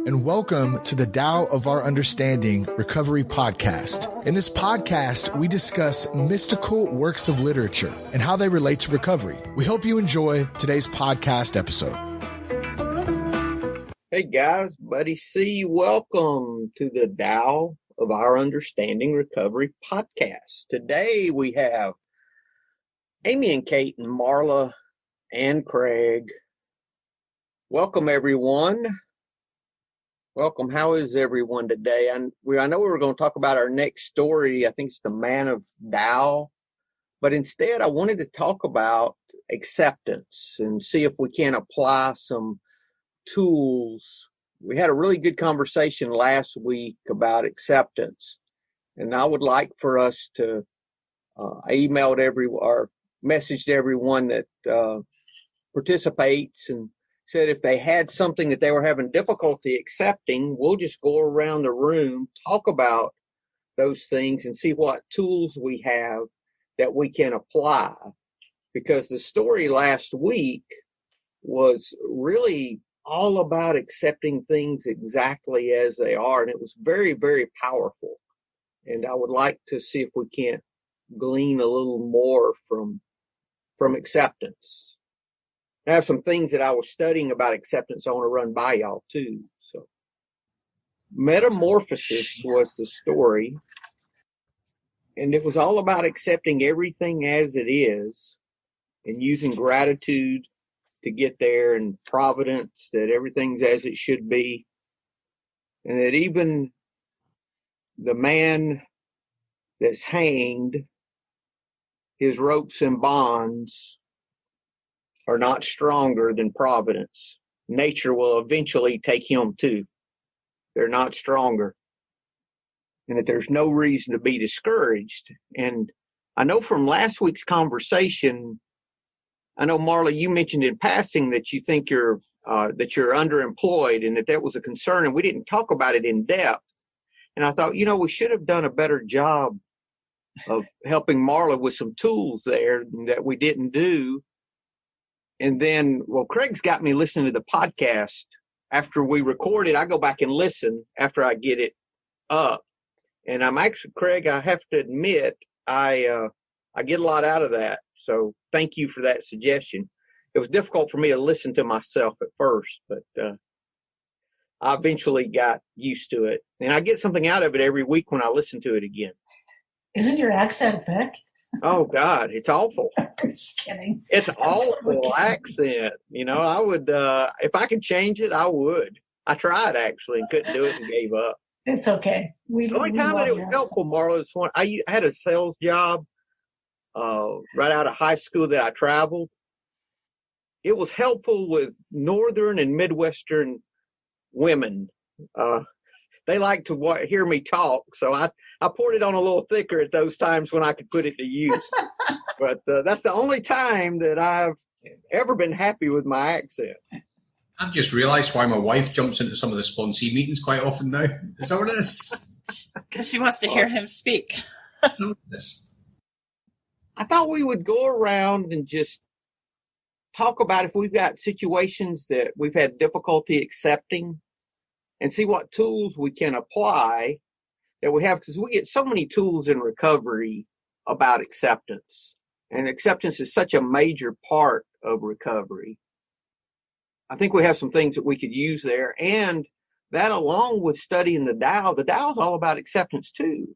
and welcome to the Tao of Our Understanding Recovery Podcast. In this podcast, we discuss mystical works of literature and how they relate to recovery. We hope you enjoy today's podcast episode. Hey guys, Buddy C, welcome to the Tao of Our Understanding Recovery Podcast. Today we have Amy and Kate and Marla and Craig. Welcome everyone. Welcome. How is everyone today? I know we were going to talk about our next story. I think it's the Man of Tao. But instead, I wanted to talk about acceptance and see if we can apply some tools. We had a really good conversation last week about acceptance. And I would like for us to, I emailed or messaged everyone that participates and said if they had something that they were having difficulty accepting, we'll just go around the room, talk about those things and see what tools we have that we can apply. Because the story last week was really all about accepting things exactly as they are. And it was very, very powerful. And I would like to see if we can't glean a little more from acceptance. I have some things that I was studying about acceptance I want to run by y'all too. So, Metamorphosis was the story, and it was all about accepting everything as it is and using gratitude to get there and providence that everything's as it should be, and that even the man that's hanged, his ropes and bonds are not stronger than providence. Nature will eventually take him too. They're not stronger. And that there's no reason to be discouraged. And I know from last week's conversation, I know, Marla, you mentioned in passing that you think you're underemployed and that was a concern, and we didn't talk about it in depth. And I thought, we should have done a better job of helping Marla with some tools there that we didn't do. And then, Craig's got me listening to the podcast. After we record it, I go back and listen after I get it up. And Craig, I have to admit, I get a lot out of that. So thank you for that suggestion. It was difficult for me to listen to myself at first, but I eventually got used to it. And I get something out of it every week when I listen to it again. Isn't your accent thick? Oh, God, it's awful. Just kidding. It's awful accent. I would, if I could change it, I would. I tried, actually, and couldn't do it and gave up. It's okay. The only time that it was helpful, Marla, is when I had a sales job right out of high school that I traveled. It was helpful with Northern and Midwestern women. They like to hear me talk, so I poured it on a little thicker at those times when I could put it to use. But that's the only time that I've ever been happy with my accent. I've just realised why my wife jumps into some of the sponsee meetings quite often now. Is that what it is? Because she wants to hear him speak. I thought we would go around and just talk about if we've got situations that we've had difficulty accepting and see what tools we can apply that we have, because we get so many tools in recovery about acceptance. And acceptance is such a major part of recovery. I think we have some things that we could use there. And that, along with studying the Tao is all about acceptance too.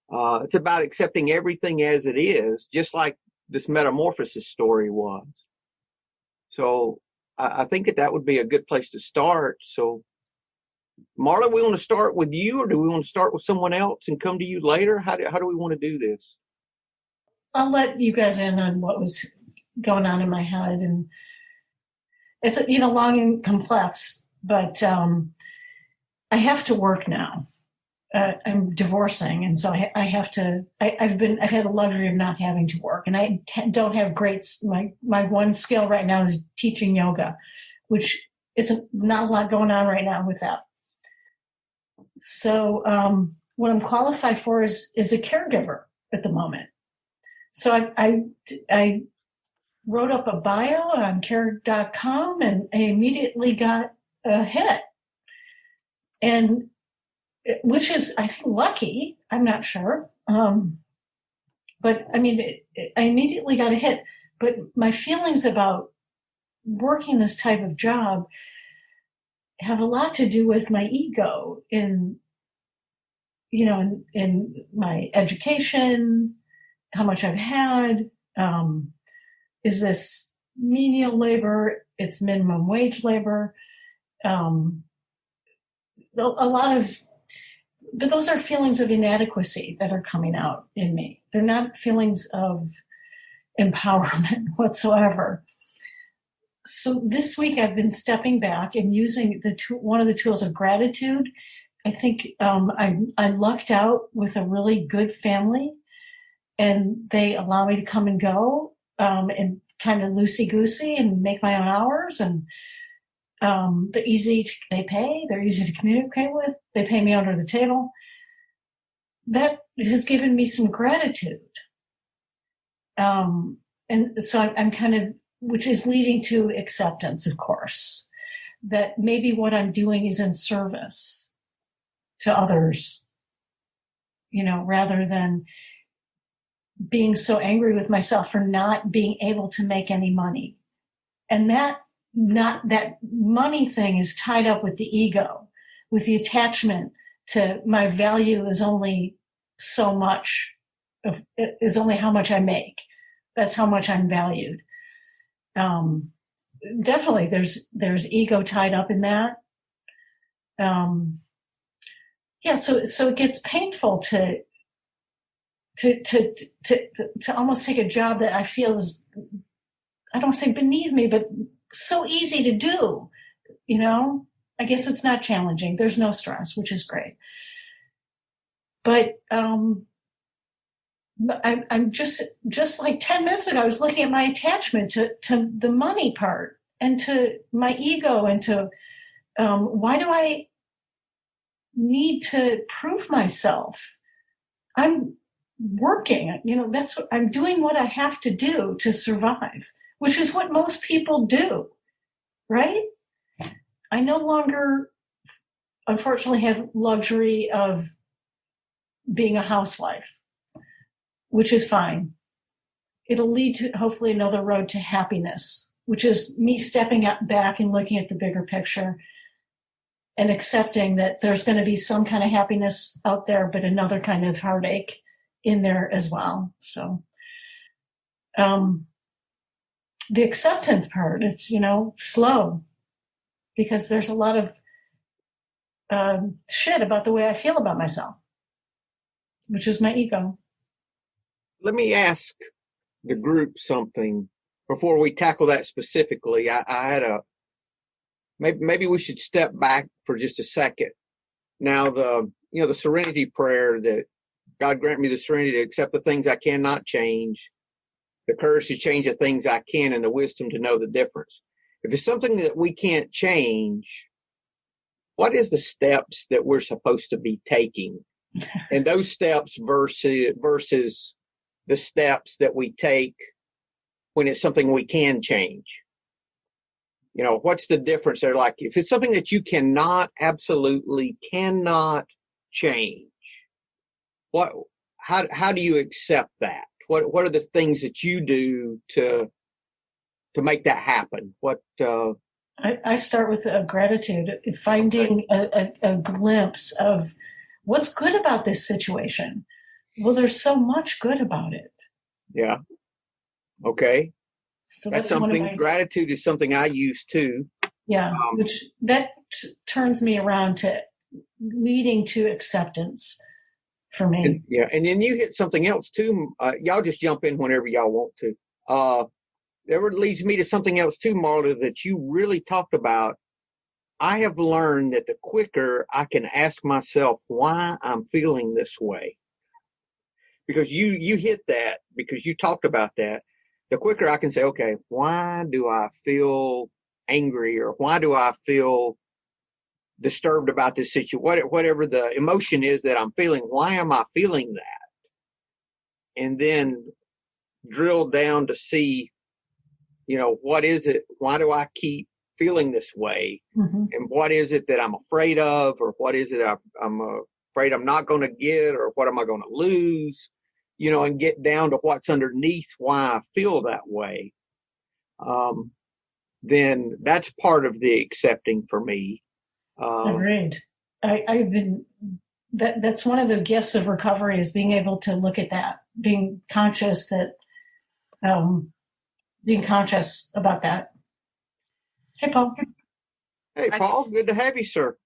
It's about accepting everything as it is, just like this Metamorphosis story was. So I think that would be a good place to start. So, Marla, we want to start with you, or do we want to start with someone else and come to you later? How do we want to do this? I'll let you guys in on what was going on in my head. And it's, long and complex, but I have to work now. I'm divorcing, and so I have to. I've had the luxury of not having to work, and I don't have great. My one skill right now is teaching yoga, which is not a lot going on right now with that. So what I'm qualified for is a caregiver at the moment. So I wrote up a bio on care.com, and I immediately got a hit. And which is, I think, lucky. I'm not sure. But I mean, I immediately got a hit. But my feelings about working this type of job have a lot to do with my ego in my education, how much I've had. Is this menial labor? It's minimum wage labor. But those are feelings of inadequacy that are coming out in me. They're not feelings of empowerment whatsoever. So this week I've been stepping back and using one of the tools of gratitude. I think I lucked out with a really good family, and they allow me to come and go and kind of loosey-goosey and make my own hours. And they're easy to communicate with. They pay me under the table. That has given me some gratitude. And so I'm kind of, which is leading to acceptance, of course, that maybe what I'm doing is in service to others, rather than being so angry with myself for not being able to make any money. And that money thing is tied up with the ego, with the attachment to my value is only so much, is only how much I make. That's how much I'm valued. Definitely there's ego tied up in that. So it gets painful to almost take a job that I feel is, I don't say beneath me, but so easy to do, I guess it's not challenging. There's no stress, which is great. But I'm just like 10 minutes ago, I was looking at my attachment to the money part and to my ego and to why do I need to prove myself? I'm working, that's what I'm doing, what I have to do to survive, which is what most people do, right? I no longer, unfortunately, have luxury of being a housewife, which is fine. It'll lead to hopefully another road to happiness, which is me stepping back and looking at the bigger picture and accepting that there's going to be some kind of happiness out there, but another kind of heartache in there as well. So the acceptance part, it's, slow, because there's a lot of shit about the way I feel about myself, which is my ego. Let me ask the group something before we tackle that specifically. I had maybe we should step back for just a second. Now, the serenity prayer, that God grant me the serenity to accept the things I cannot change, the courage to change the things I can, and the wisdom to know the difference. If it's something that we can't change, what is the steps that we're supposed to be taking? And those steps versus the steps that we take when it's something we can change. What's the difference there? Like, if it's something that you absolutely cannot change, how do you accept that? What are the things that you do to make that happen? I start with gratitude, finding a glimpse of what's good about this situation. Well, there's so much good about it. Yeah. Okay. So that's something. Gratitude is something I use too. Yeah, which turns me around to leading to acceptance for me. And then you hit something else too. Y'all just jump in whenever y'all want to. That leads me to something else too, Marla, that you really talked about. I have learned that the quicker I can ask myself why I'm feeling this way, because you hit that, because you talked about that, the quicker I can say, okay, why do I feel angry, or why do I feel disturbed about this situation, whatever the emotion is that I'm feeling, why am I feeling that? And then drill down to see, what is it? Why do I keep feeling this way? Mm-hmm. And what is it that I'm afraid of, or what is it I'm afraid I'm not going to get, or what am I going to lose? And get down to what's underneath why I feel that way. Then that's part of the accepting for me. Agreed. I've been, that's one of the gifts of recovery, is being able to look at that, being conscious about that. Hey, Paul. Hey, Paul, good to have you, sir.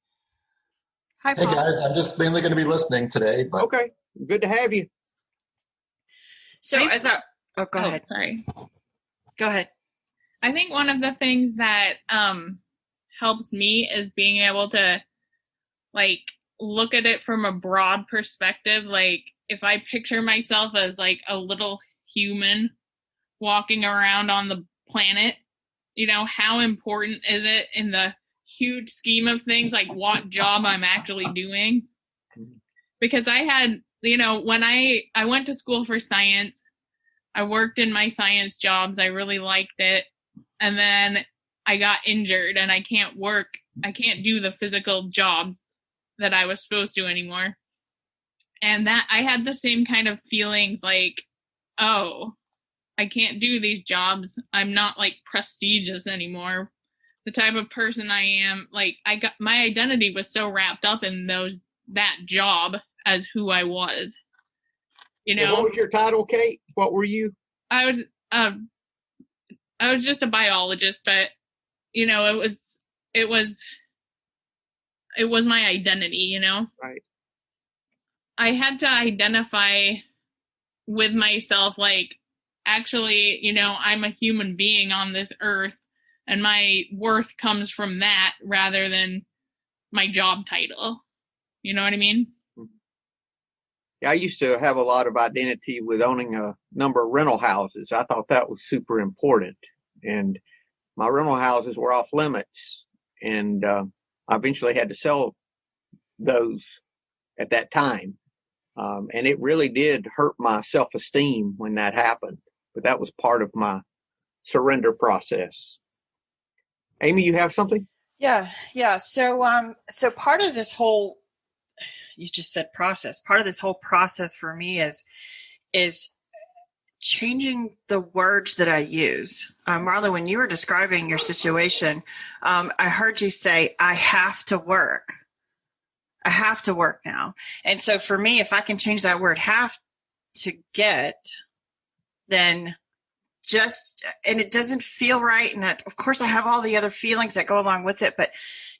Hi, Hey Paul. guys, I'm just mainly going to be listening today, but Okay, good to have you. So go ahead. Sorry. Go ahead. I think one of the things that helps me is being able to like look at it from a broad perspective. Like if I picture myself as like a little human walking around on the planet, how important is it in the huge scheme of things, like what job I'm actually doing? Because I had, when I went to school for science, I worked in my science jobs. I really liked it. And then I got injured and I can't do the physical job that I was supposed to anymore. And that I had the same kind of feelings like, oh, I can't do these jobs. I'm not like prestigious anymore. The type of person I am, like my identity was so wrapped up in that job as who I was. What was your title, Kate? What were you? I was just a biologist, but it was my identity, Right. I had to identify with myself, like, actually, I'm a human being on this earth, and my worth comes from that rather than my job title. You know what I mean? Yeah, I used to have a lot of identity with owning a number of rental houses. I thought that was super important. And my rental houses were off limits. And I eventually had to sell those at that time. And it really did hurt my self-esteem when that happened. But that was part of my surrender process. Amy, you have something? Yeah. So part of this whole, you just said process. Part of this whole process for me is changing the words that I use. Marla, when you were describing your situation, I heard you say, I have to work. I have to work now. And so for me, if I can change that word have to get, then and it doesn't feel right. And of course I have all the other feelings that go along with it, but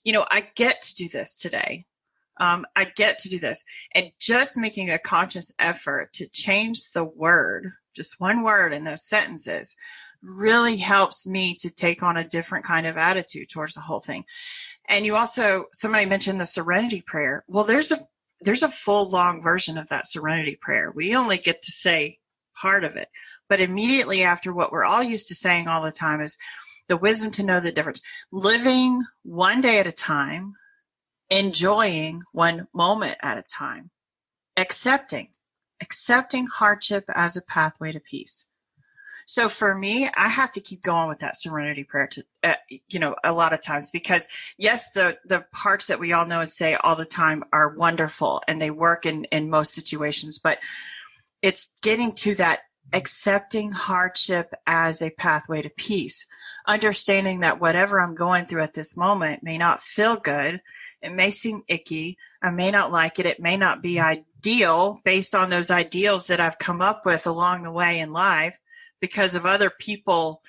I get to do this today. I get to do this. And just making a conscious effort to change the word, just one word in those sentences, really helps me to take on a different kind of attitude towards the whole thing. And somebody mentioned the serenity prayer. Well, there's a full long version of that serenity prayer. We only get to say part of it. But immediately after, what we're all used to saying all the time is the wisdom to know the difference. Living one day at a time, enjoying one moment at a time, accepting hardship as a pathway to peace. So for me, I have to keep going with that serenity prayer a lot of times, because yes, the parts that we all know and say all the time are wonderful and they work in most situations, but it's getting to that accepting hardship as a pathway to peace, understanding that whatever I'm going through at this moment may not feel good. It may seem icky. I may not like it. It may not be ideal based on those ideals that I've come up with along the way in life because of other people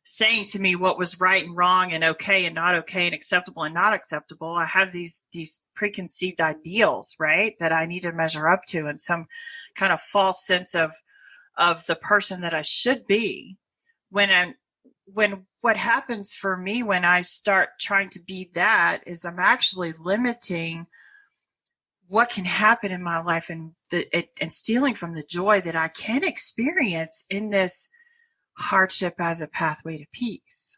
saying to me what was right and wrong and okay and not okay and acceptable and not acceptable. I have these preconceived ideals, right, that I need to measure up to, and some kind of false sense of the person that I should be. When what happens for me when I start trying to be that is I'm actually limiting what can happen in my life and stealing from the joy that I can experience in this hardship as a pathway to peace.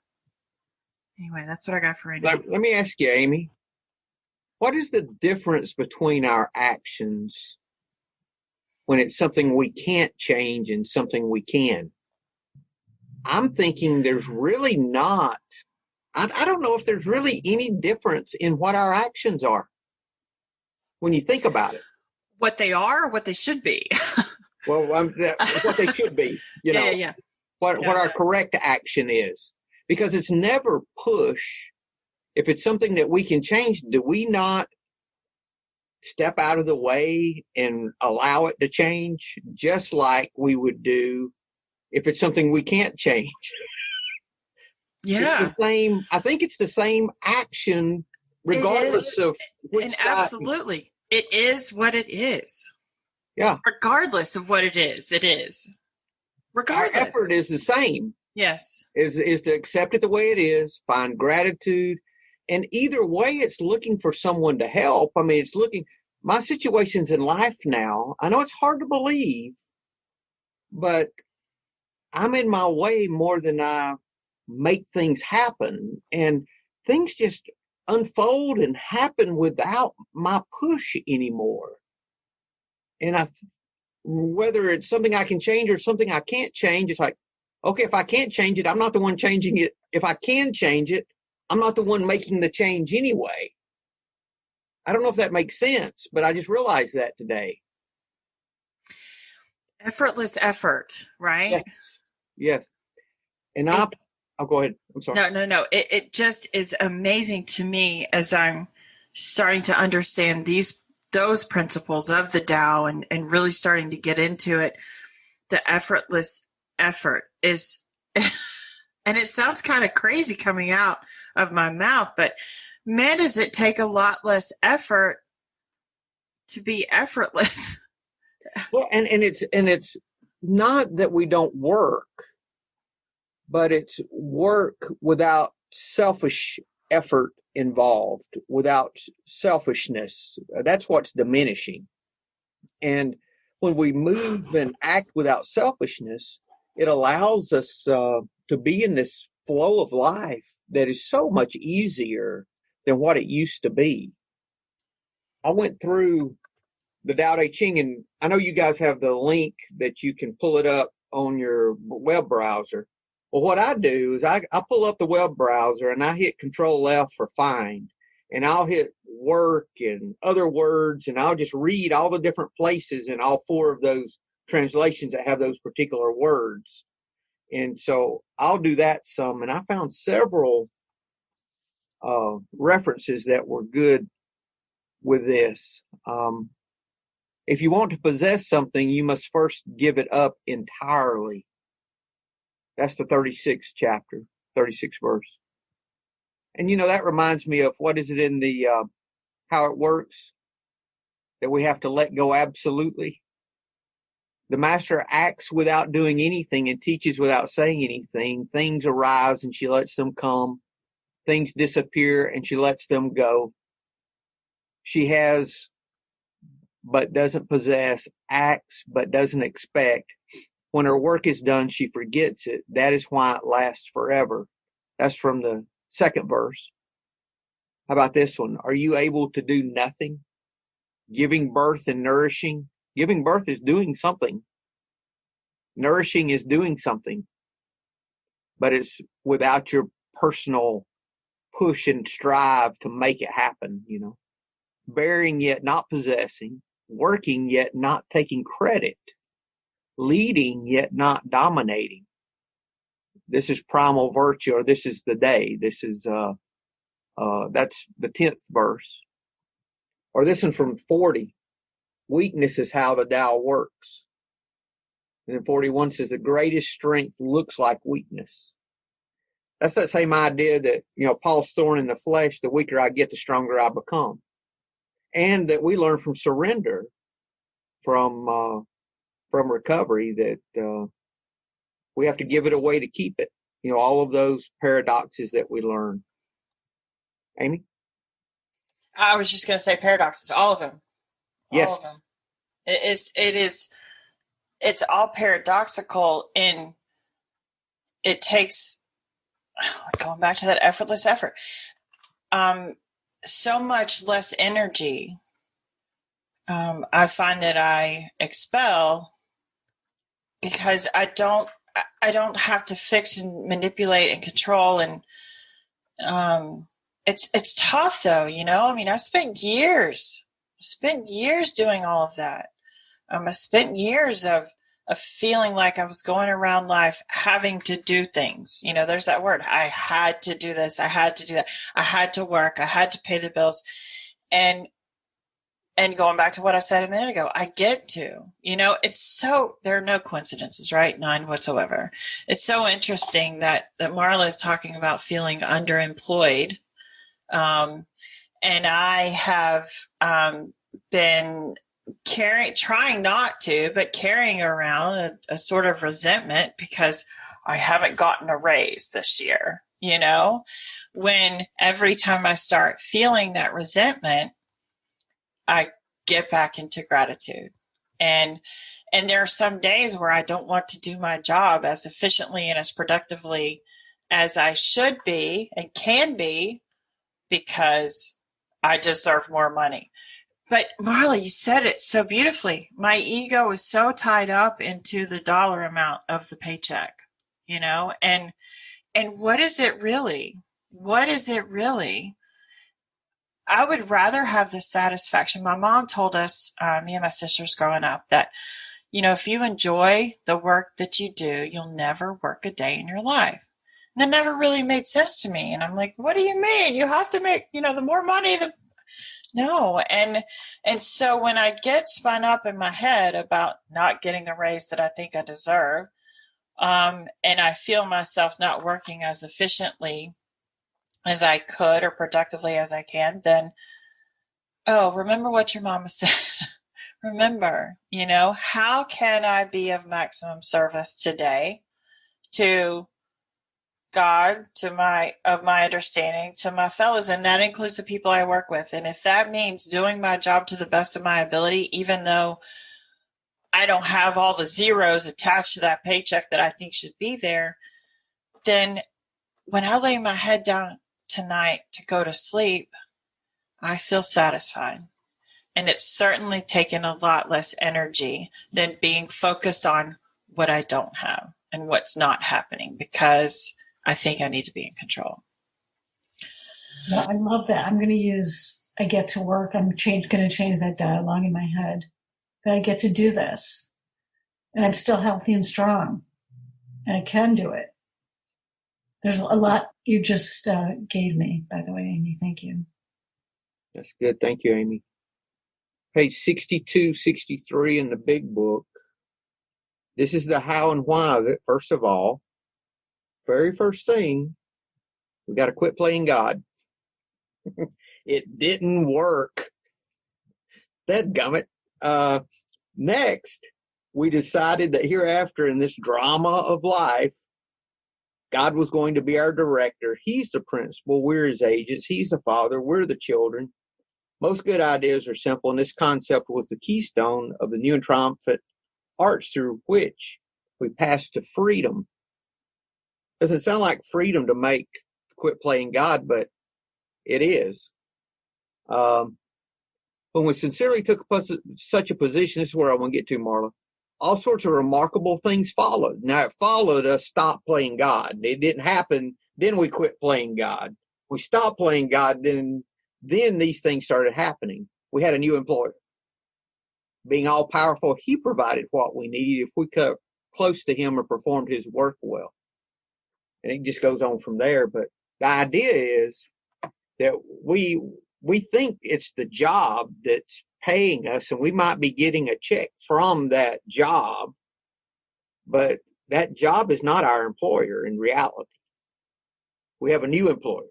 Anyway, that's what I got for right now. Let me ask you, Amy, what is the difference between our actions when it's something we can't change and something we can? I'm thinking there's really not I don't know if there's really any difference in what our actions are when you think about it. What they are or what they should be. Well, what they should be, Yeah. What our correct action is. Because it's never push. If it's something that we can change, do we not step out of the way and allow it to change, just like we would do if it's something we can't change? Yeah. It's the same. I think it's the same action, regardless of which side. Absolutely. It is what it is. Yeah. Regardless of what it is, it is. Regardless. Our effort is the same. Yes. Is to accept it the way it is, find gratitude. And either way, it's looking for someone to help. I mean, it's looking, my situations in life now, I know it's hard to believe, but I'm in my way more than I make things happen. And things just unfold and happen without my push anymore. And whether it's something I can change or something I can't change, it's like, okay, if I can't change it, I'm not the one changing it. If I can change it, I'm not the one making the change anyway. I don't know if that makes sense, but I just realized that today. Effortless effort, right? Yes. And I'll go ahead. I'm sorry. No. It just is amazing to me as I'm starting to understand those principles of the Tao and really starting to get into it. The effortless effort is, and it sounds kind of crazy coming out of my mouth, but man, does it take a lot less effort to be effortless. Well, and it's not that we don't work, but it's work without selfish effort involved, without selfishness. That's what's diminishing. And when we move and act without selfishness, it allows us to be in this flow of life that is so much easier than what it used to be. I went through the Tao Te Ching, and I know you guys have the link that you can pull it up on your web browser. Well, what I do is I pull up the web browser and I hit Control F for find, and I'll hit work and other words, and I'll just read all the different places in all four of those translations that have those particular words. And so I'll do that some, and I found several references that were good with this. If you want to possess something, you must first give it up entirely. That's the 36th chapter, 36th verse. And, that reminds me of what is it in the How It Works, that we have to let go absolutely. The master acts without doing anything and teaches without saying anything. Things arise and she lets them come. Things disappear and she lets them go. She has but doesn't possess, acts but doesn't expect. When her work is done, she forgets it. That is why it lasts forever. That's from the second verse. How about this one? Are you able to do nothing? Giving birth and nourishing. Giving birth is doing something. Nourishing is doing something. But it's without your personal push and strive to make it happen, Bearing yet not possessing. Working yet not taking credit. Leading yet not dominating. This is primal virtue, or this is the day. This is that's the 10th verse. Or this one from 40. Weakness is how the Tao works. And then 41 says the greatest strength looks like weakness. That's that same idea that, Paul's thorn in the flesh, the weaker I get, the stronger I become. And that we learn from surrender, from recovery, that we have to give it away to keep it. All of those paradoxes that we learn. Amy? I was just going to say paradoxes, all of them. Yes. All of them. It's all paradoxical, and it takes, going back to that effortless effort, so much less energy. I find that I expel because I don't have to fix and manipulate and control it's tough though, you know. I mean, I spent years doing all of that. I spent years of feeling like I was going around life having to do things. You know, there's that word. I had to do this. I had to do that. I had to work. I had to pay the bills. And going back to what I said a minute ago, I get to, you know, there are no coincidences, right? None whatsoever. It's so interesting that Marla is talking about feeling underemployed. And I have been trying not to, but carrying around a sort of resentment because I haven't gotten a raise this year, you know, when every time I start feeling that resentment, I get back into gratitude. And there are some days where I don't want to do my job as efficiently and as productively as I should be and can be because I deserve more money. But Marla, you said it so beautifully. My ego is so tied up into the dollar amount of the paycheck, you know, and what is it really? What is it really? I would rather have the satisfaction. My mom told us, me and my sisters growing up, that, you know, if you enjoy the work that you do, you'll never work a day in your life. And that never really made sense to me. And I'm like, what do you mean? You have to make, you know, the more money, no. And so when I get spun up in my head about not getting the raise that I think I deserve, and I feel myself not working as efficiently as I could or productively as I can, then, remember what your mama said. Remember, you know, how can I be of maximum service today to God, of my understanding, to my fellows, and that includes the people I work with. And if that means doing my job to the best of my ability, even though I don't have all the zeros attached to that paycheck that I think should be there, then when I lay my head down tonight to go to sleep, I feel satisfied. And it's certainly taken a lot less energy than being focused on what I don't have and what's not happening, because I think I need to be in control. Well, I love that. I'm going to use, I get to work. I'm going to change that dialogue in my head, that I get to do this and I'm still healthy and strong and I can do it. There's a lot you just gave me, by the way, Amy. Thank you. That's good. Thank you, Amy. Page 62, 63 in the big book. This is the how and why of it. First of all, very first thing, we got to quit playing God. It didn't work. Dadgummit. Next, we decided that hereafter in this drama of life, God was going to be our director. He's the principal. We're his agents. He's the father. We're the children. Most good ideas are simple, and this concept was the keystone of the new and triumphant arch through which we pass to freedom. Doesn't sound like freedom to quit playing God, but it is. When we sincerely took such a position, this is where I want to get to, Marla, all sorts of remarkable things followed. Now, it followed us stop playing God. It didn't happen, then we quit playing God. We stopped playing God, then these things started happening. We had a new employer. Being all-powerful, he provided what we needed if we got close to him or performed his work well. And it just goes on from there. But the idea is that we think it's the job that's paying us, and we might be getting a check from that job, but that job is not our employer in reality. We have a new employer.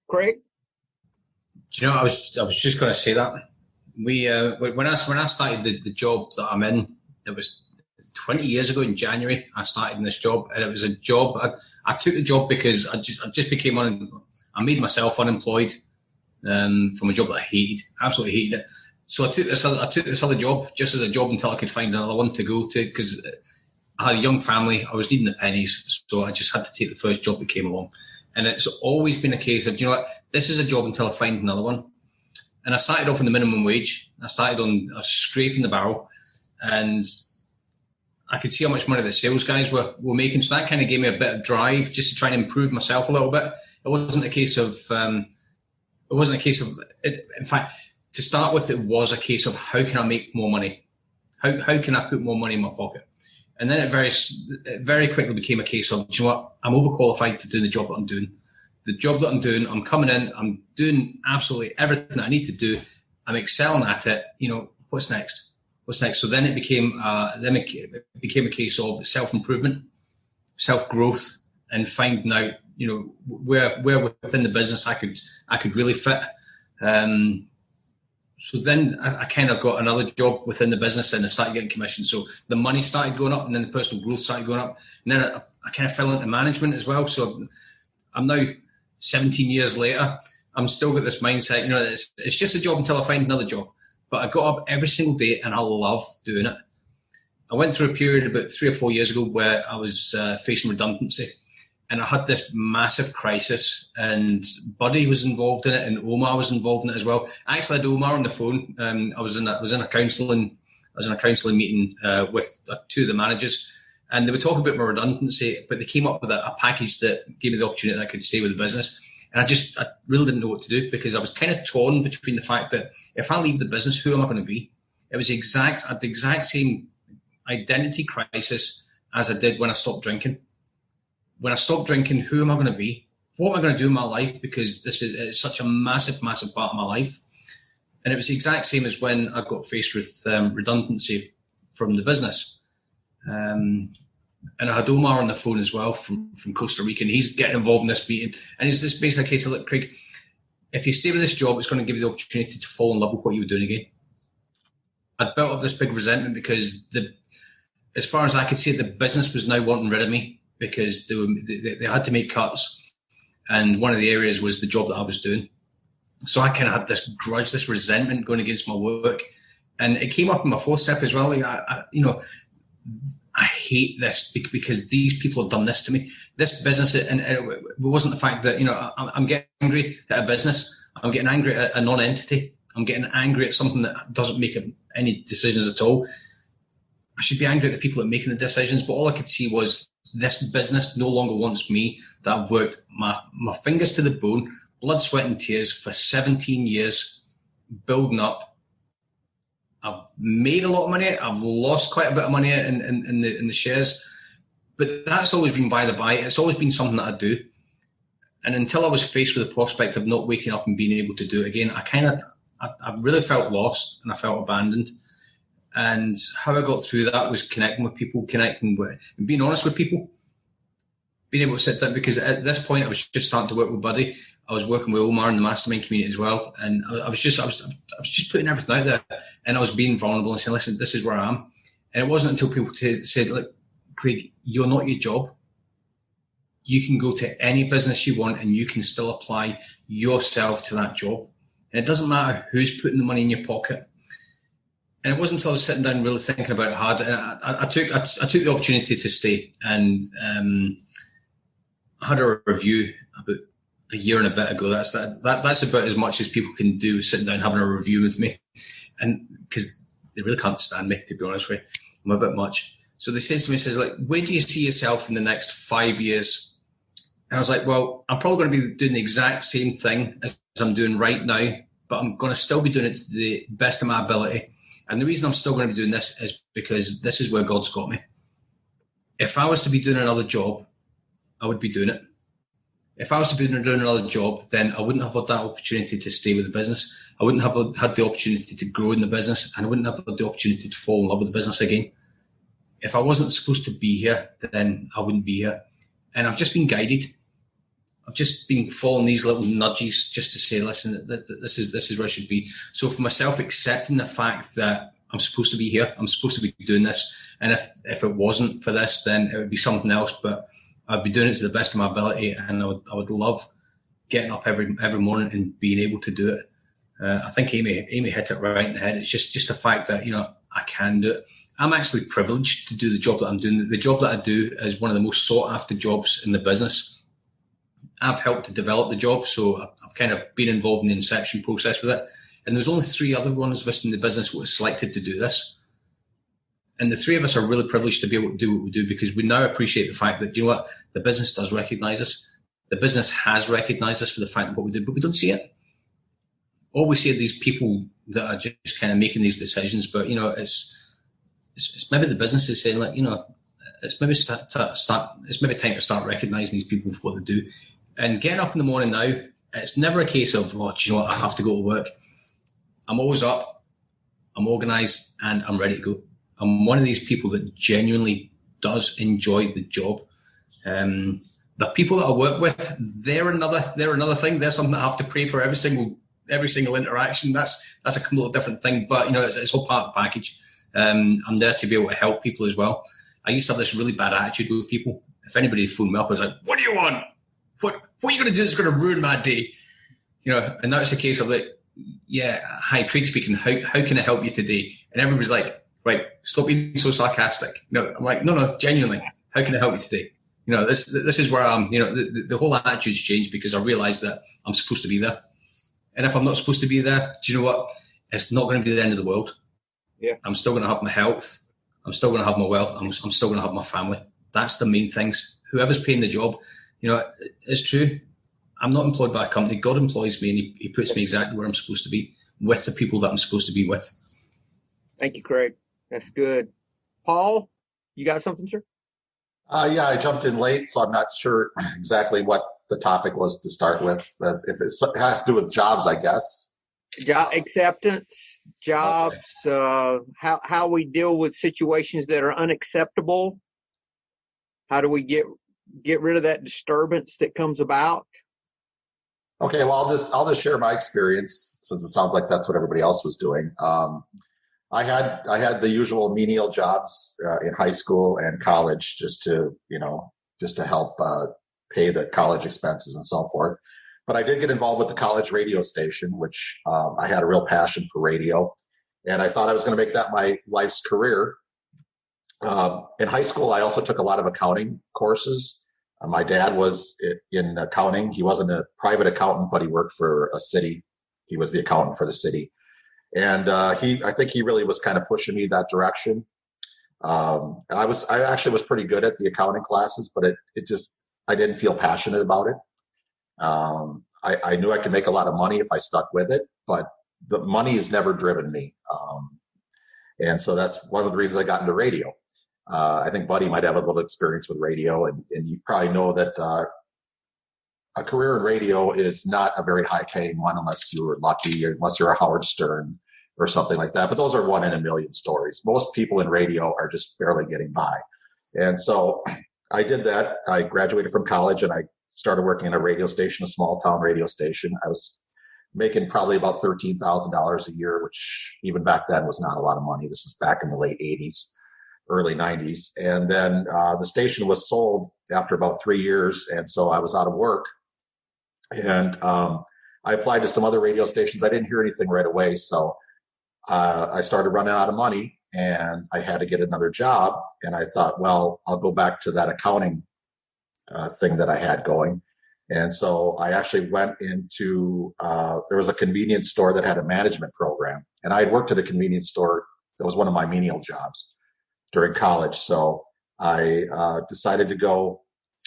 Craig? Do you know, I was just going to say that. When I started the job that I'm in, it was 20 years ago in January. I started in this job, and it was a job. I took the job because I just became I made myself unemployed from a job that I hated, absolutely hated it. So I took this other job just as a job until I could find another one to go to, because I had a young family. I was needing the pennies, so I just had to take the first job that came along. And it's always been a case of, do you know what, this is a job until I find another one. And I started off on the minimum wage. I started on scraping the barrel, and I could see how much money the sales guys were making. So that kind of gave me a bit of drive just to try and improve myself a little bit. It wasn't a case of, in fact, to start with, it was a case of how can I make more money? How can I put more money in my pocket? And then it very quickly became a case of, do you know what? I'm overqualified for doing the job that I'm doing. The job that I'm doing, I'm coming in, I'm doing absolutely everything that I need to do. I'm excelling at it. You know, what's next? So then it became a case of self-improvement, self-growth, and finding out, you know, where within the business I could really fit. So then I kind of got another job within the business and I started getting commission. So the money started going up and then the personal growth started going up. And then I kind of fell into management as well. So I'm now 17 years later, I'm still got this mindset, you know, it's just a job until I find another job. But I got up every single day and I love doing it. I went through a period about 3 or 4 years ago where I was facing redundancy. And I had this massive crisis, and Buddy was involved in it, and Omar was involved in it as well. I actually had Omar on the phone. I was in a counselling meeting with 2 of the managers, and they were talking about my redundancy, but they came up with a package that gave me the opportunity that I could stay with the business. And I really didn't know what to do, because I was kind of torn between the fact that if I leave the business, who am I going to be? It was the exact same identity crisis as I did when I stopped drinking. When I stopped drinking, who am I going to be? What am I going to do in my life? Because it's such a massive, massive part of my life. And it was the exact same as when I got faced with redundancy from the business. And I had Omar on the phone as well from Costa Rica, and he's getting involved in this meeting. And it's this basically a case of, look, Craig, if you stay with this job, it's going to give you the opportunity to fall in love with what you were doing again. I'd built up this big resentment because as far as I could see, the business was now wanting rid of me, because they had to make cuts, and one of the areas was the job that I was doing. So I kind of had this grudge, this resentment going against my work, and it came up in my 4th step as well. I hate this because these people have done this to me. This business, and it wasn't the fact that, you know, I'm getting angry at a business. I'm getting angry at a non-entity. I'm getting angry at something that doesn't make any decisions at all. I should be angry at the people that are making the decisions, but all I could see was this business no longer wants me, that I've worked my fingers to the bone, blood, sweat and tears for 17 years, building up. I've made a lot of money. I've lost quite a bit of money in the shares, but that's always been by the by. It's always been something that I do. And until I was faced with the prospect of not waking up and being able to do it again, I really felt lost and I felt abandoned. And how I got through that was connecting with people, and being honest with people, being able to sit down, because at this point I was just starting to work with Buddy. I was working with Omar in the mastermind community as well, and I was just putting everything out there, and I was being vulnerable and saying, listen, this is where I am. And it wasn't until people said, look, Craig, you're not your job. You can go to any business you want and you can still apply yourself to that job. And it doesn't matter who's putting the money in your pocket. And it wasn't until I was sitting down really thinking about it hard. And I took the opportunity to stay, and I had a review about a year and a bit ago. That's about as much as people can do, sitting down having a review with me, and because they really can't stand me, to be honest with you. I'm a bit much. So they said to me, like, where do you see yourself in the next 5 years? And I was like, well, I'm probably going to be doing the exact same thing as I'm doing right now, but I'm going to still be doing it to the best of my ability. And the reason I'm still going to be doing this is because this is where God's got me. If I was to be doing another job, I would be doing it. If I was to be doing another job, then I wouldn't have had that opportunity to stay with the business. I wouldn't have had the opportunity to grow in the business, and I wouldn't have had the opportunity to fall in love with the business again. If I wasn't supposed to be here, then I wouldn't be here. And I've just been guided. I've just been following these little nudges just to say, listen, this is where I should be. So for myself, accepting the fact that I'm supposed to be here, I'm supposed to be doing this, and if it wasn't for this, then it would be something else. But I'd be doing it to the best of my ability, and I would love getting up every morning and being able to do it. I think Amy hit it right in the head. It's just the fact that, you know, I can do it. I'm actually privileged to do the job that I'm doing. The job that I do is one of the most sought after jobs in the business. I've helped to develop the job, so I've kind of been involved in the inception process with it. And there's only 3 other ones of us in the business who were selected to do this. And the three of us are really privileged to be able to do what we do, because we now appreciate the fact that, you know what, the business does recognize us. The business has recognized us for the fact of what we do, but we don't see it. All we see are these people that are just kind of making these decisions. But, you know, it's maybe the business is saying, like, you know, it's maybe it's maybe time to start recognizing these people for what they do. And getting up in the morning now, it's never a case of, oh, do you know what, I have to go to work. I'm always up, I'm organized, and I'm ready to go. I'm one of these people that genuinely does enjoy the job. The people that I work with, they're another thing. They're something I have to pray for every single interaction. That's a completely different thing. But, you know, it's all part of the package. I'm there to be able to help people as well. I used to have this really bad attitude with people. If anybody phoned me up, I was like, "What do you want? What are you going to do that's going to ruin my day?" You know, and that's the case of, like, yeah, hi, Craig speaking. How can I help you today? And everybody's like, right, stop being so sarcastic. No, I'm like, no, genuinely, how can I help you today? You know, this is where I'm, you know, the whole attitude's changed, because I realized that I'm supposed to be there. And if I'm not supposed to be there, do you know what? It's not going to be the end of the world. Yeah. I'm still going to have my health. I'm still going to have my wealth. I'm still going to have my family. That's the main things. Whoever's paying the job, you know, it's true. I'm not employed by a company. God employs me, and he puts me exactly where I'm supposed to be, with the people that I'm supposed to be with. Thank you, Craig. That's good. Paul, you got something, sir? Yeah, I jumped in late, so I'm not sure exactly what the topic was to start with. If it has to do with jobs, I guess. Job acceptance, jobs, okay. How we deal with situations that are unacceptable. How do we get rid of that disturbance that comes about? Okay, well, I'll just share my experience, since it sounds like that's what everybody else was doing. I had the usual menial jobs in high school and college, just to help pay the college expenses and so forth. But I did get involved with the college radio station, which I had a real passion for radio, and I thought I was going to make that my life's career. In high school, I also took a lot of accounting courses. My dad was in accounting. He wasn't a private accountant, but he worked for a city. He was the accountant for the city. And I think he really was kind of pushing me that direction. And I actually was pretty good at the accounting classes, but I didn't feel passionate about it. I knew I could make a lot of money if I stuck with it, but the money has never driven me. And so that's one of the reasons I got into radio. I think Buddy might have a little experience with radio, and you probably know that a career in radio is not a very high-paying one unless you're lucky, or unless you're a Howard Stern or something like that. But those are 1 in a million stories. Most people in radio are just barely getting by. And so I did that. I graduated from college, and I started working at a radio station, a small-town radio station. I was making probably about $13,000 a year, which even back then was not a lot of money. This is back in the late 80s. Early 90s. And then the station was sold after about 3 years. And so I was out of work. And I applied to some other radio stations. I didn't hear anything right away. So I started running out of money, and I had to get another job. And I thought, well, I'll go back to that accounting thing that I had going. And so I actually went into, there was a convenience store that had a management program. And I had worked at a convenience store. That was one of my menial jobs during college. So I decided to go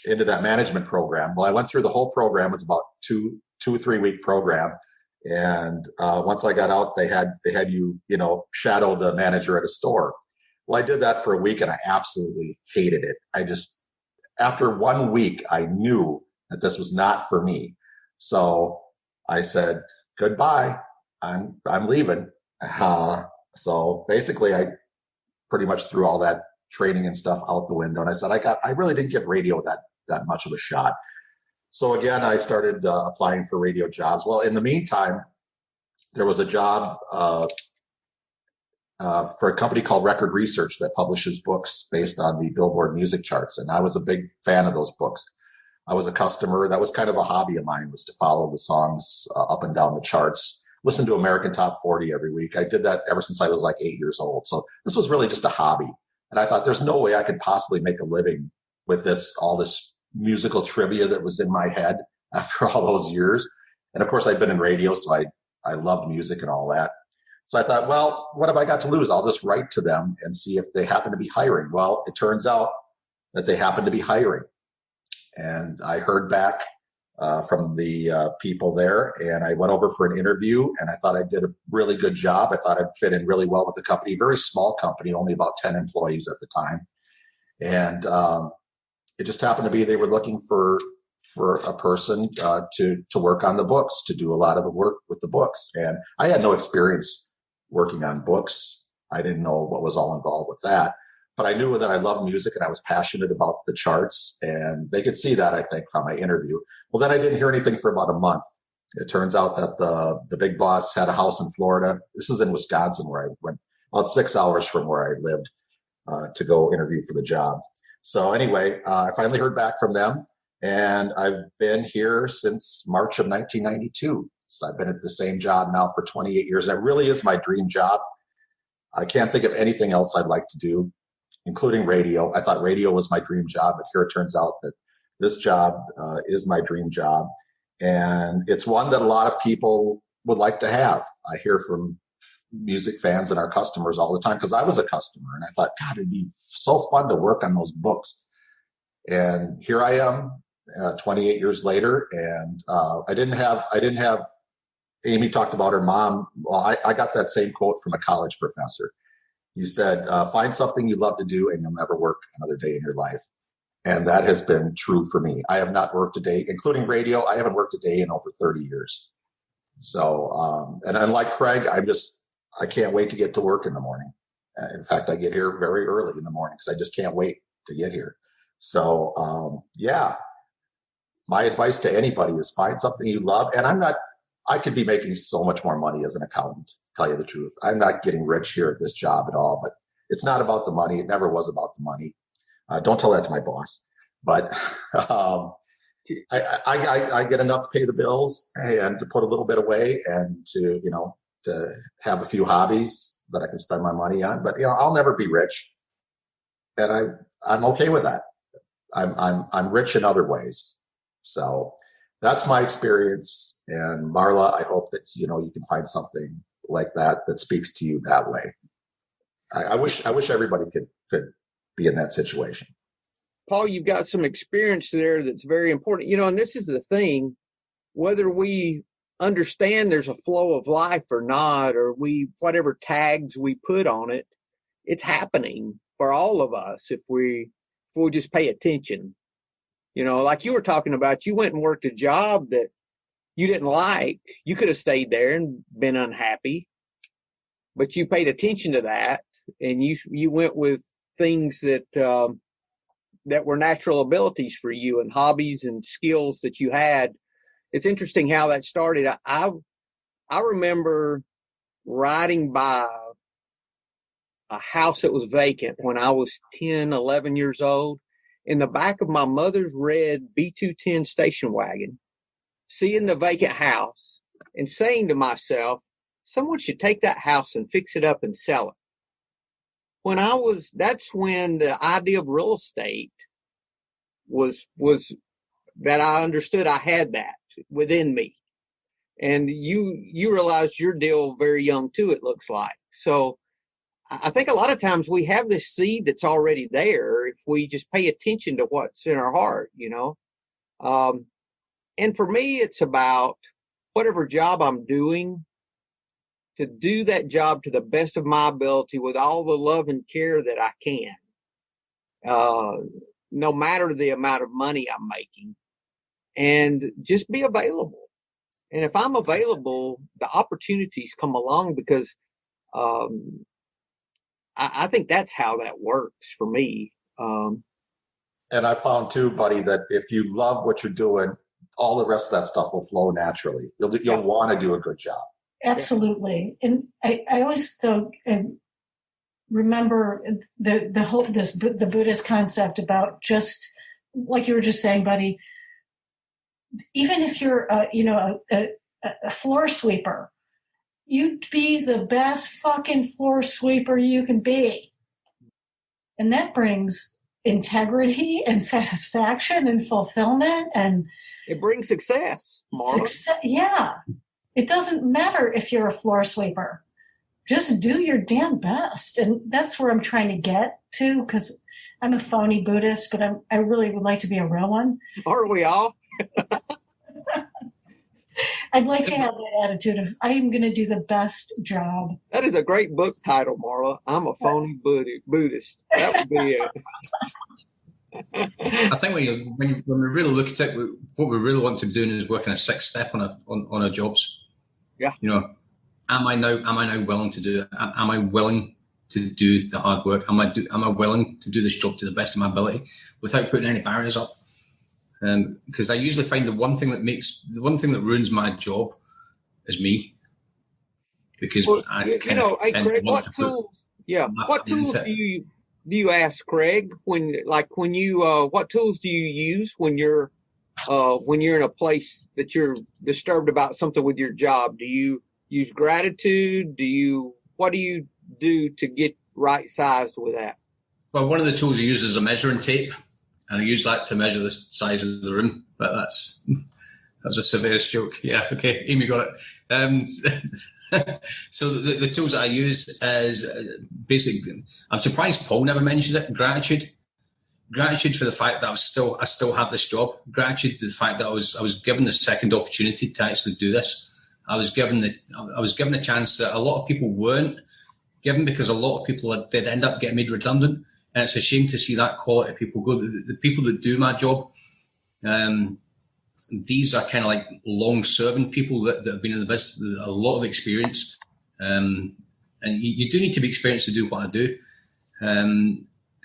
into that management program. Well, I went through the whole program. It was about 2 or 3 week program. And once I got out, they had you shadow the manager at a store. Well, I did that for a week, and I absolutely hated it. After 1 week, I knew that this was not for me. So I said, goodbye, I'm leaving. So basically I pretty much threw all that training and stuff out the window. And I said, I really didn't give radio that much of a shot. So again, I started applying for radio jobs. Well, in the meantime, there was a job for a company called Record Research that publishes books based on the Billboard music charts. And I was a big fan of those books. I was a customer. That was kind of a hobby of mine, was to follow the songs up and down the charts. Listen to American Top 40 every week. I did that ever since I was like 8 years old. So this was really just a hobby. And I thought, there's no way I could possibly make a living with all this musical trivia that was in my head after all those years. And of course, I'd been in radio, so I loved music and all that. So I thought, well, what have I got to lose? I'll just write to them and see if they happen to be hiring. Well, it turns out that they happen to be hiring. And I heard back from the people there, and I went over for an interview, and I thought I did a really good job. I thought I'd fit in really well with the company, very small company, only about 10 employees at the time. And it just happened to be they were looking for a person to work on the books, to do a lot of the work with the books. And I had no experience working on books. I didn't know what was all involved with that. But I knew that I loved music and I was passionate about the charts, and they could see that, I think, from my interview. Well, then I didn't hear anything for about a month. It turns out that the big boss had a house in Florida. This is in Wisconsin, where I went about 6 hours from where I lived to go interview for the job. So anyway, I finally heard back from them, and I've been here since March of 1992. So I've been at the same job now for 28 years. And it really is my dream job. I can't think of anything else I'd like to do, including radio. I thought radio was my dream job, but here it turns out that this job is my dream job. And it's one that a lot of people would like to have. I hear from music fans and our customers all the time, because I was a customer, and I thought, God, it'd be so fun to work on those books. And here I am 28 years later, and I didn't have Amy talked about her mom. Well, I got that same quote from a college professor. He said, find something you love to do and you'll never work another day in your life. And that has been true for me. I have not worked a day, including radio. I haven't worked a day in over 30 years. So, and unlike Craig, I can't wait to get to work in the morning. In fact, I get here very early in the morning because I just can't wait to get here. So, yeah, my advice to anybody is find something you love. And I could be making so much more money as an accountant, tell you the truth. I'm not getting rich here at this job at all, but it's not about the money. It never was about the money. Don't tell that to my boss. But I get enough to pay the bills and to put a little bit away and to have a few hobbies that I can spend my money on. But I'll never be rich, and I'm okay with that. I'm rich in other ways. So that's my experience. And Marla, I hope that you can find something like that speaks to you that way. I wish everybody could be in that situation. Paul, you've got some experience there that's very important. And this is the thing, whether we understand there's a flow of life or not, or whatever tags we put on it, it's happening for all of us if we just pay attention. Like you were talking about, you went and worked a job that you didn't like. You could have stayed there and been unhappy, but you paid attention to that, and you went with things that were natural abilities for you and hobbies and skills that you had. It's interesting how that started. I remember riding by a house that was vacant when I was 10, 11 years old, in the back of my mother's red B210 station wagon, seeing the vacant house and saying to myself, someone should take that house and fix it up and sell it. That's when the idea of real estate was that I understood I had that within me. And you realized your deal very young too, it looks like. So I think a lot of times we have this seed that's already there if we just pay attention to what's in our heart, and for me, it's about whatever job I'm doing, to do that job to the best of my ability with all the love and care that I can, no matter the amount of money I'm making, and just be available. And if I'm available, the opportunities come along, because I think that's how that works for me. And I found too, buddy, that if you love what you're doing, all the rest of that stuff will flow naturally. You'll want to do a good job. Absolutely. And I always remember the Buddhist concept about, just like you were just saying, buddy, even if you're a floor sweeper, you'd be the best fucking floor sweeper you can be. And that brings integrity and satisfaction and fulfillment, and it brings success. Yeah. It doesn't matter if you're a floor sweeper. just do your damn best. And that's where I'm trying to get to, because I'm a phony Buddhist, but I really would like to be a real one. Aren't we all? I'd like to have that attitude of I am going to do the best job. That is a great book title, Marla. I'm a phony Buddhist. That would be it. I think when we really look at it, what we really want to be doing is working a 6-step on our jobs. Yeah. You know, am I now willing to do it? Am I willing to do the hard work? Am I willing to do this job to the best of my ability without putting any barriers up? Because I usually find the one thing that ruins my job is me. Because Craig, what tools do you ask, Craig, what tools do you use when you're in a place that you're disturbed about something with your job? Do you use gratitude? What do you do to get right sized with that? Well, one of the tools I use is a measuring tape, and I use that to measure the size of the room. But that was a surveyor's joke. Yeah, okay, Amy got it. So the tools that I use is basically, I'm surprised Paul never mentioned it, gratitude. Gratitude for the fact that I still have this job. Gratitude to the fact that I was given the second opportunity to actually do this. I was given a chance that a lot of people weren't given, because a lot of people did end up getting made redundant. And it's a shame to see that quality of people go. The people that do my job, these are kind of like long-serving people that have been in the business, a lot of experience. And you do need to be experienced to do what I do.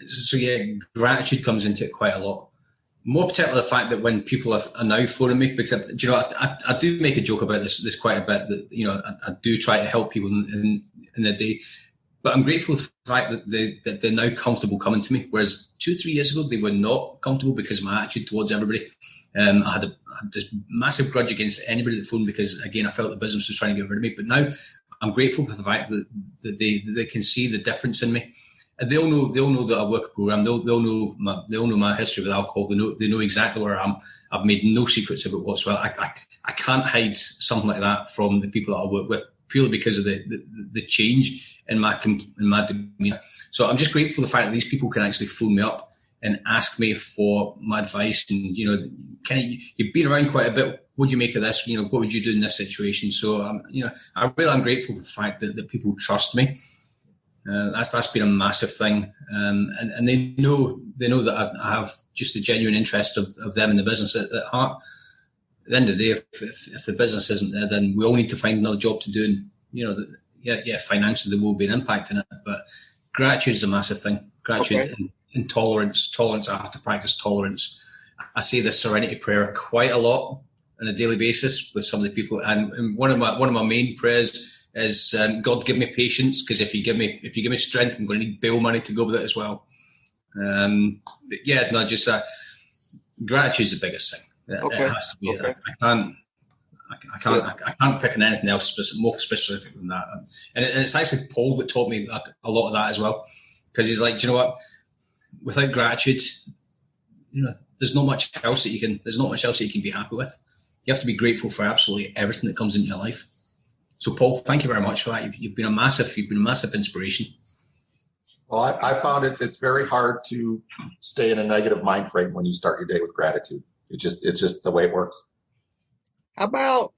So yeah, gratitude comes into it quite a lot. More particularly the fact that when people are now phoning me, because I do make a joke about this quite a bit, that I do try to help people in the day. But I'm grateful for the fact that they're now comfortable coming to me, whereas 2-3 years ago they were not comfortable because of my attitude towards everybody. I had this massive grudge against anybody that phoned, because again I felt the business was trying to get rid of me. But now I'm grateful for the fact that they can see the difference in me, and they'll know that I work a program. They'll know my history with alcohol. They know exactly where I am. I've made no secrets of it whatsoever. I can't hide something like that from the people that I work with, purely because of the change in my demeanour. So I'm just grateful for the fact that these people can actually phone me up and ask me for my advice. And you've been around quite a bit. What do you make of this? What would you do in this situation? So I really am grateful for the fact that people trust me. That's been a massive thing, and they know that I have just the genuine interest of them in the business at heart. At the end of the day, if the business isn't there, then we all need to find another job to do. And financially there will be an impact in it, but gratitude is a massive thing. Gratitude and tolerance. I have to practice tolerance. I say the serenity prayer quite a lot on a daily basis with some of the people, and one of my main prayers is God, give me patience, because if you give me strength, I'm going to need bail money to go with it as well. Gratitude is the biggest thing. It has to be. Okay. I can't pick on anything else more specific than that. And it's actually Paul that taught me a lot of that as well, because he's like, do you know what? Without gratitude, there's not much else that you can be happy with. You have to be grateful for absolutely everything that comes into your life. So, Paul, thank you very much for that. You've been a massive inspiration. Well, I found it's very hard to stay in a negative mind frame when you start your day with gratitude. It's just the way it works. How about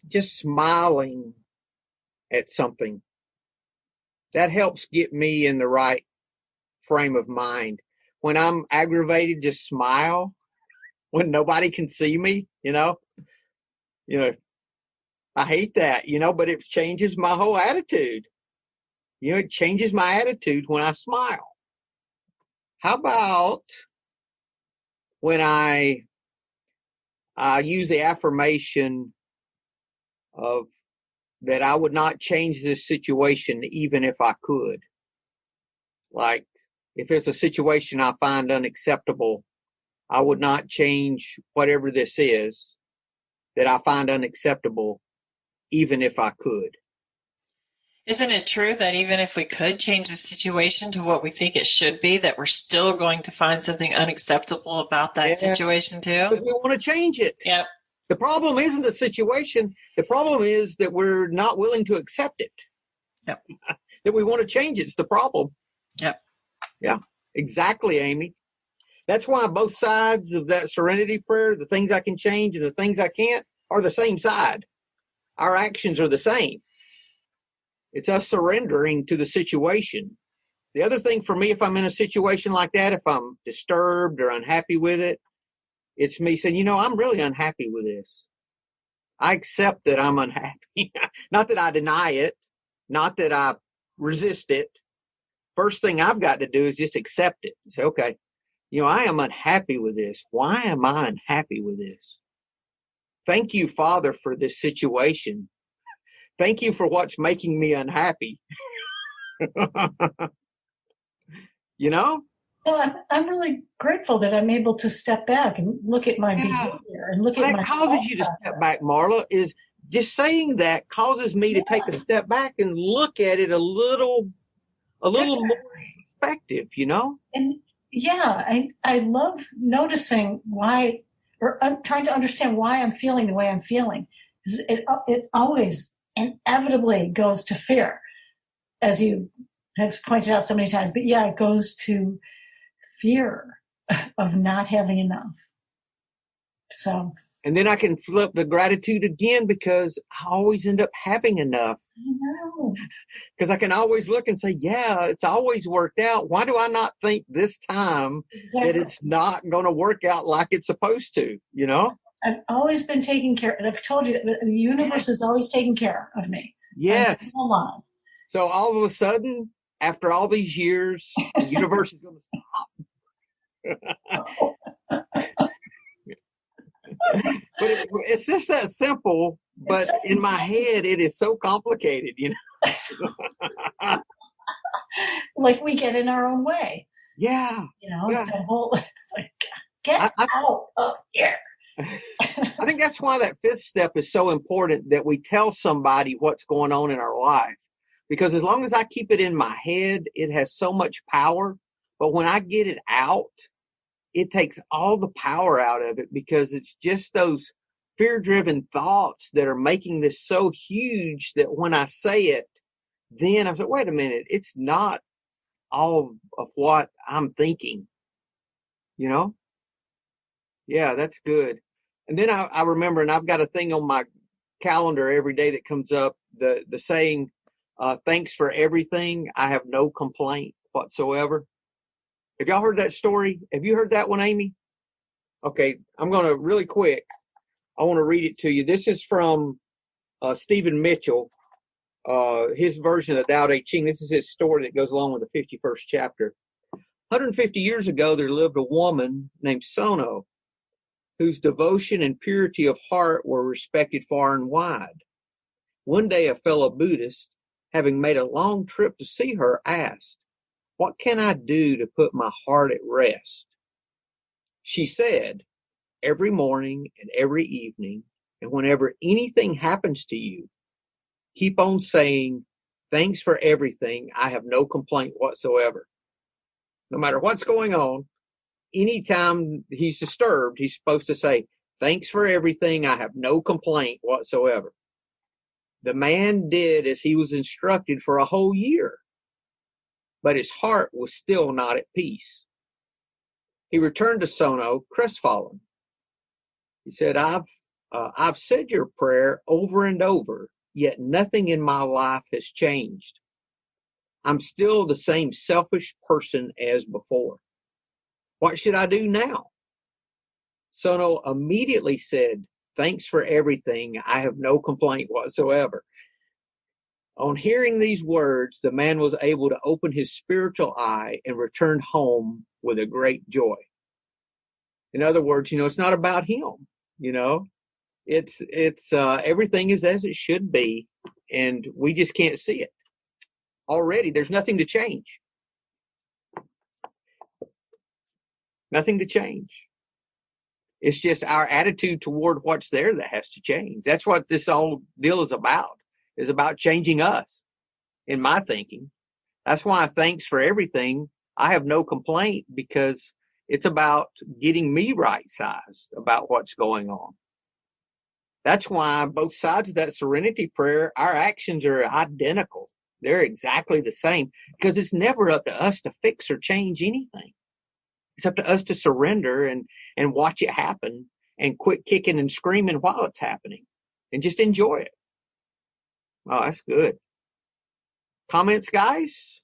just smiling at something? That helps get me in the right frame of mind. When I'm aggravated, just smile. When nobody can see me, I hate that, but it changes my whole attitude. It changes my attitude when I smile. How about when I use the affirmation of that I would not change this situation even if I could? Like, if it's a situation I find unacceptable, I would not change whatever this is that I find unacceptable even if I could. Isn't it true that even if we could change the situation to what we think it should be, that we're still going to find something unacceptable about that situation too? Because we want to change it. Yep. The problem isn't the situation. The problem is that we're not willing to accept it. Yep. That we want to change it's the problem. Yep. Yeah, exactly, Amy. That's why both sides of that serenity prayer, the things I can change and the things I can't, are the same side. Our actions are the same. It's us surrendering to the situation. The other thing for me, if I'm in a situation like that, if I'm disturbed or unhappy with it, it's me saying, I'm really unhappy with this. I accept that I'm unhappy. Not that I deny it, not that I resist it. First thing I've got to do is just accept it and say, okay, I am unhappy with this. Why am I unhappy with this? Thank you, Father, for this situation. Thank you for what's making me unhappy. Well, I'm really grateful that I'm able to step back and look at my behavior and look at my. What causes you to step back, Marla, is just saying that causes me to take a step back and look at it a little more perspective, And I love noticing why, or I'm trying to understand why I'm feeling the way I'm feeling. It always inevitably goes to fear, as you have pointed out so many times. But yeah, it goes to fear of not having enough. So. And then I can flip the gratitude again because I always end up having enough. I know. Because I can always look and say, yeah, it's always worked out. Why do I not think this time that it's not going to work out like it's supposed to, I've always been taken care of. I've told you that the universe is always taking care of me. Yes. So all of a sudden, after all these years, the universe is going to stop. But it's just that simple. But in my head, it is so complicated, Like we get in our own way. Yeah. It's like, get out of here. I think that's why that fifth step is so important, that we tell somebody what's going on in our life. Because as long as I keep it in my head, it has so much power. But when I get it out, it takes all the power out of it, because it's just those fear-driven thoughts that are making this so huge that when I say it, then I'm like, wait a minute, it's not all of what I'm thinking, Yeah, that's good. And then I remember, and I've got a thing on my calendar every day that comes up, the saying, thanks for everything. I have no complaint whatsoever. Have y'all heard that story? Have you heard that one, Amy? Okay, I'm going to really quick. I want to read it to you. This is from Stephen Mitchell, his version of Tao Te Ching. This is his story that goes along with the 51st chapter. 150 years ago, there lived a woman named Sono, whose devotion and purity of heart were respected far and wide. One day, a fellow Buddhist, having made a long trip to see her, asked, "What can I do to put my heart at rest?" She said, "Every morning and every evening, and whenever anything happens to you, keep on saying, 'Thanks for everything. I have no complaint whatsoever.'" No matter what's going on, anytime he's disturbed, he's supposed to say, "Thanks for everything. I have no complaint whatsoever." The man did as he was instructed for a whole year, but his heart was still not at peace. He returned to Sono crestfallen. He said, I've said your prayer over and over, yet nothing in my life has changed. I'm still the same selfish person as before. What should I do now?" Sono immediately said, "Thanks for everything. I have no complaint whatsoever." On hearing these words, the man was able to open his spiritual eye and return home with a great joy. In other words, it's not about him. It's everything is as it should be, and we just can't see it. Already, there's nothing to change. Nothing to change. It's just our attitude toward what's there that has to change. That's what this whole deal is about changing us, in my thinking. That's why thanks for everything. I have no complaint, because it's about getting me right-sized about what's going on. That's why both sides of that serenity prayer, our actions are identical. They're exactly the same, because it's never up to us to fix or change anything. It's up to us to surrender and watch it happen and quit kicking and screaming while it's happening and just enjoy it. Oh, that's good. Comments, guys?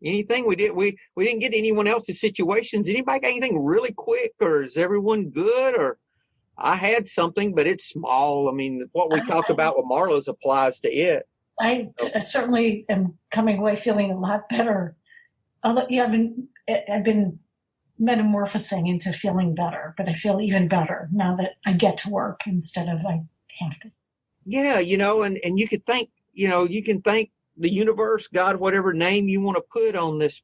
Anything? We didn't get anyone else's situations. Anybody got anything really quick, or is everyone good? Or I had something, but it's small. I mean, what we talked about with Marla's applies to it. I certainly am coming away feeling a lot better. Although, yeah, I've been metamorphosing into feeling better, but I feel even better now that I get to work instead of I have to. Yeah, and you could thank, you can thank the universe, God, whatever name you want to put on this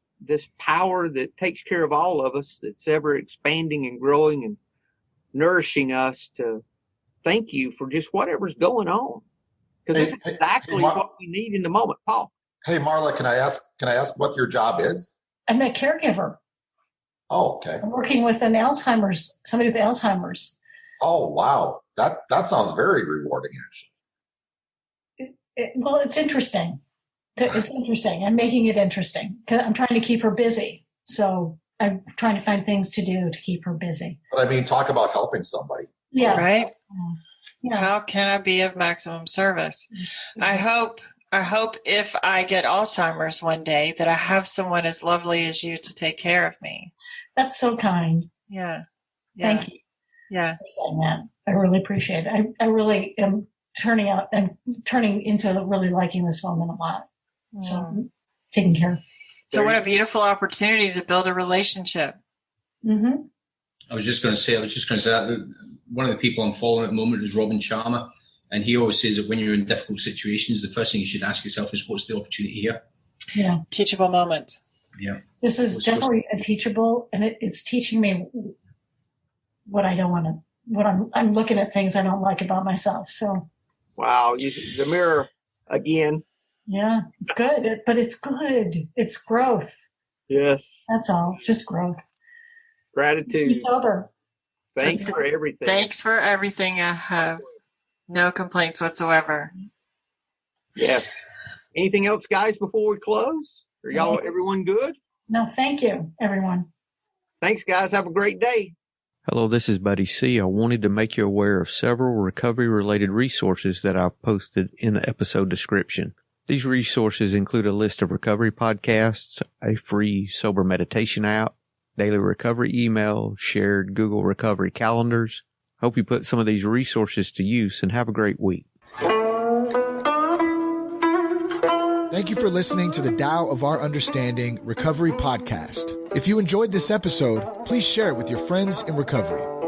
power that takes care of all of us, that's ever expanding and growing and nourishing us, to thank you for just whatever's going on. Because it's exactly what we need in the moment. Paul. Hey, Marla, can I ask what your job is? I'm a caregiver. Oh, okay. I'm working with somebody with Alzheimer's. Oh, wow. That sounds very rewarding, actually. Well, it's interesting. It's interesting. I'm making it interesting because I'm trying to keep her busy. So I'm trying to find things to do to keep her busy. But I mean, talk about helping somebody. Yeah. Right? Yeah. How can I be of maximum service? I hope if I get Alzheimer's one day that I have someone as lovely as you to take care of me. That's so kind. Yeah. Thank you. Yeah. For saying that. I really appreciate it. I really am turning into really liking this woman a lot. So taking care. So what a beautiful opportunity to build a relationship. Mm-hmm. I was just going to say that one of the people I'm following at the moment is Robin Sharma, and he always says that when you're in difficult situations, the first thing you should ask yourself is, what's the opportunity here? Yeah. Teachable moment. Yeah. This is definitely a teachable, and it's teaching me what I don't want to, what I'm looking at things I don't like about myself. So. Wow. The mirror again. Yeah, it's good, but it's good. It's growth. Yes. That's all. It's just growth. Gratitude. Be sober. Thanks for everything. Thanks for everything. I have no complaints whatsoever. Yes. Anything else, guys, before we close? Are everyone good? No, thank you, everyone. Thanks, guys. Have a great day. Hello, this is Buddy C. I wanted to make you aware of several recovery-related resources that I've posted in the episode description. These resources include a list of recovery podcasts, a free sober meditation app, daily recovery email, shared Google recovery calendars. Hope you put some of these resources to use and have a great week. Thank you for listening to the Tao of Our Understanding Recovery Podcast. If you enjoyed this episode, please share it with your friends in recovery.